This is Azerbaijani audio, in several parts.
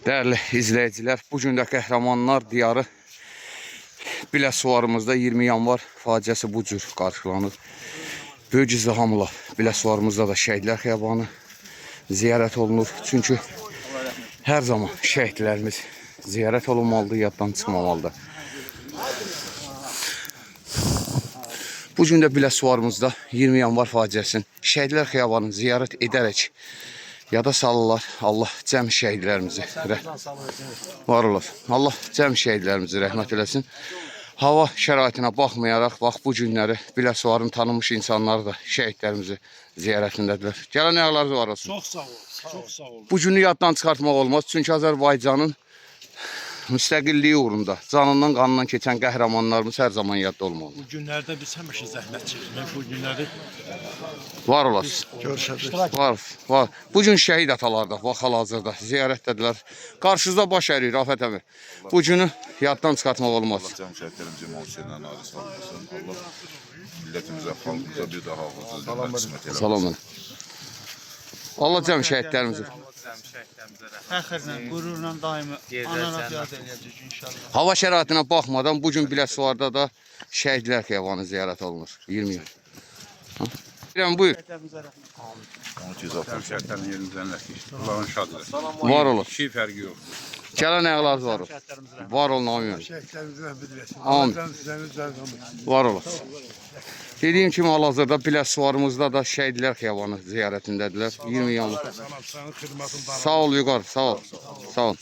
Değerli izleyiciler, bugün de Qəhrəmanlar diyarı Biləsuvarımızda 20 yanvar faciəsi bu cür qarşılanır. Böyük izdihamla Biləsuvarımızda da şəhidlər xiyabanı ziyarət olunur. Çünkü her zaman şəhidlərimiz ziyarət olunmalıdır, yaddan çıxmamalıdır. Bugün də Biləsuvarımızda 20 yanvar faciəsinin şəhidlər xiyabanını ziyarət edərək yada salırlar. Allah cəm şəhidlərimizi var olasın. Allah cəm şəhidlərimizi rəhmət eləsin. Hava şəraitinə baxmayaraq, bax bu günləri Biləsuvarın tanınmış insanları da şəhidlərimizi ziyarətindədirlər. Gələn ayaqlarınız var olsun. Çox sağ ol. Çox sağ ol. Bu günü yaddan çıxartmaq olmaz. Çünki Azərbaycanın müstəqilliyi uğrunda canından qanından keçən qəhrəmanlarımız hər zaman yadda olmalı. Bu günlərdə biz həmişə zəhmət çəkdik. Bu günləri Var olasın. görüşəcək. Var. Bu gün şəhid atalar da hal-hazırda ziyarətdədirlər. Qarşınızda baş ərir Rafət əmi. Bu günü yaddan çıxartmaq olmaz. Allah cəm şəhidlərimizə məhsəndən ayrı salmasın. Allah millətimizə, xalqımıza bir daha hafızı qismət eləsin. Salam. Allah cəm şəhidlərimizi. Fəxrlə, qürurla daimi anaraq yad eləyəcək inşallah. Hava şəraitinə baxmadan bugün Biləsuvarda da şəhidlər xiyabanı ziyarət olunur. 20 yıl. İrəm, buyur. Onu ki, zaten şəhidlərin yerinizdən ləkiş. Allah'ın şad eləsin. Var olun. Şey fərqi yoxdur. Gələn ayaqlarınız var olsun. Var olun, amin. Şəhidlərimizi rəhmət eləsin. Amin. Sizlərin Var olasın. Dediyim kimi hal-hazırda Biləsuvarımızda da şəhidlər xiyabanı ziyarətindədirlər. 20 yanvar. Sənin xidmətində Sağ ol Vüqar, sağ ol. Sağ ol.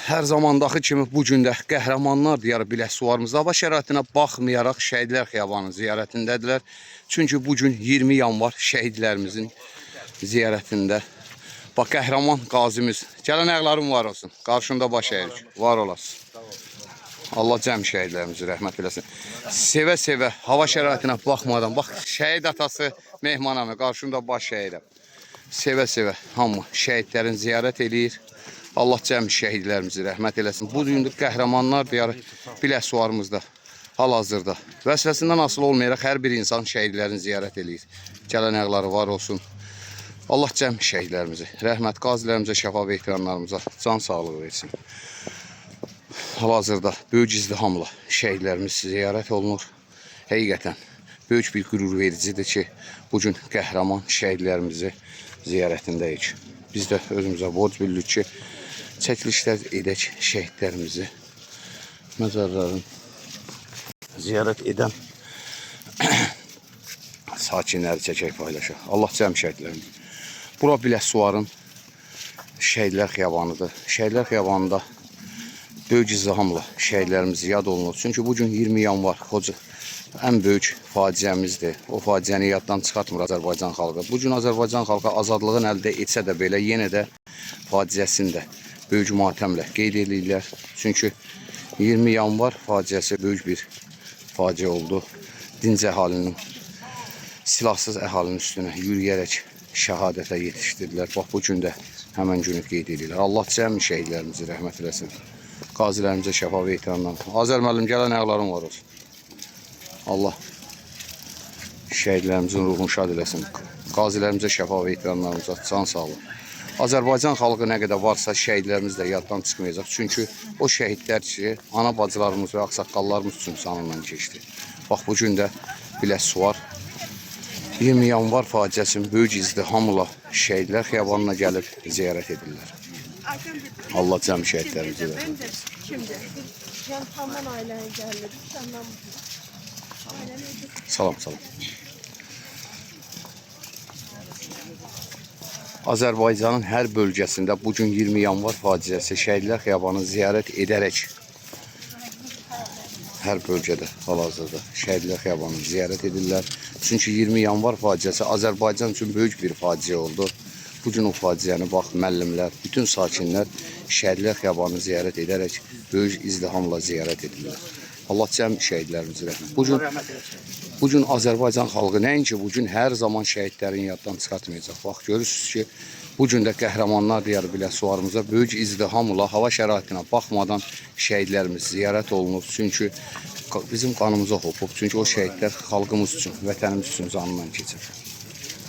Hər zamandakı kimi bu gün də qəhrəmanlar diyarı Biləsuvarımızda hava şəraitinə baxmayaraq şəhidlər xiyabanı ziyarətindədirlər. Çünki bu gün 20 yanvar şəhidlərimizin ziyarətində. Bax, qəhrəman qazimiz. Gələn ayaqlarım var olsun. Qarşında baş əyirik. Var olasın. Allah cəm şəhidlərimizi rəhmət eləsin. Sevə-sevə hava şəraitinə baxmadan, bax, şəhid atası Mehmanəmi, qarşımda baş əyirəm. Sevə-sevə hamı şəhidlərin ziyarət eləyir. Allah cəm şəhidlərimizi rəhmət eləsin. Bu gün qəhrəmanlar diyarı Biləsuvarımızda hal-hazırda vəzifəsindən asılı olmayaraq hər bir insan şəhidlərin ziyarət eləyir. Gələn ayaqları var olsun. Allah cəm şəhidlərimizi, rəhmət qazilərimizə, şəfa və ehtiramlarımıza can sağlığı versin. Hal-hazırda böyük izdihamla şəhidlərimiz ziyarət olunur. Həqiqətən böyük bir qürur vericidir ki, bugün qəhrəman şəhidlərimizi ziyarətindəyik. Biz də özümüzə borc bilirik ki, çəkilişlər edək şəhidlərimizi, məzarların ziyarət edən sakinləri çəkək paylaşaq. Allah cəm şəhidlərimizi. Bura Biləsuvarın şəhidlər xiyabanıdır. Şəhidlər xiyabanında böyük izdihamla şəhidlərimiz yad olunur. Çünki bugün 20 yanvar ən böyük faciəmizdir. O faciəni yaddan çıxartmır Azərbaycan xalqı. Bugün Azərbaycan xalqı azadlığın əldə etsə də belə yenə də faciəsini də böyük matəmlə qeyd edirlər. Çünki 20 yanvar faciəsi böyük bir faciə oldu. Dinc əhalinin, silahsız əhalinin üstünə yürüyərək şəhadətə yetişdirdilər. Bax, bu gün də həmən günü qeyd edirlər. Allah cəm şəhidlərimizi rəhmət eləsin. Qazilərimizə şəfa və ehtiramlar. Azər müəllim, gələn ayaqlarım var olsun. Allah şəhidlərimizin ruhunu şad eləsin. Qazilərimizə şəfa və ehtiramlarımıza can sağlığı. Azərbaycan xalqı nə qədər varsa şəhidlərimiz də yaddan çıxmayacaq. Çünki o şəhidlər ki, ana bacılarımız və ağsaqqallarımız üçün canından keçdi. Bax, bu gün də Biləsuvar 20 yanvar faciəsinin böyük izdihamla şəhidlər xiyabanına gəlib ziyarət edirlər. Allah cəm şəhidlərimizi versin. Salam. Azərbaycanın hər bölgəsində bugün 20 yanvar faciəsi şəhidlər xiyabanını ziyarət edərək hər bölgədə hal-hazırda şəhidlər xiyabanını ziyarət edirlər. Çünki 20 yanvar faciəsi Azərbaycan üçün böyük bir faciə oldu. Bugün o faciəni bax, müəllimlər, bütün sakinlər şəhidlər xiyabanını ziyarət edərək böyük izdihamla ziyarət edirlər. Allah cəm şəhidlərimizi rəhmət. Bugün Azərbaycan xalqı nəinki bugün hər zaman şəhidlərin yaddan çıxartmayacaq. Bax, görürsünüz ki, bugün də qəhrəmanlar diyarı Biləsuvarımıza böyük izdihamla hava şəraitinə baxmadan şəhidlərimiz ziyarət olunur. Çünki bizim qanımıza hopub. Çünki o şəhidlər xalqımız üçün, vətənimiz üçün canından keçir.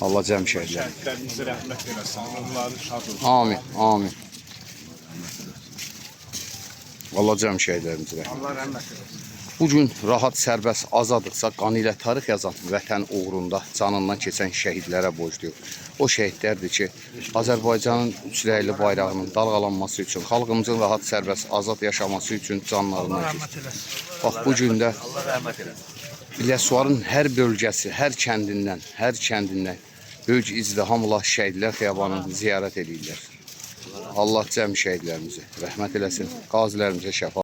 Allah cəm şəhidlər. Şəhidlərimizi rəhmət eləsin. Onları şad olsun. Amin, amin. Allah cəm şəhidlərimizə rəhmət. Allah rəhmət eləsin. Bu gün rahat, sərbəst, azadıqsa qanı ilə tarix yazan vətən uğrunda canından keçən şəhidlərə borcluyuq. O şəhidlərdir ki, Azərbaycanın üçrəyli bayrağının dalğalanması üçün, xalqımızın rahat, sərbəst, azad yaşaması üçün canlarından keçir. Bax, bu gün də Biləsuvarın hər bölgəsi, hər kəndindən böyük izdihamla şəhidlər xiyabanını ziyarət edirlər. Allah cəm şəhidlərimizi rəhmət eləsin, qazilərimizə şəfa.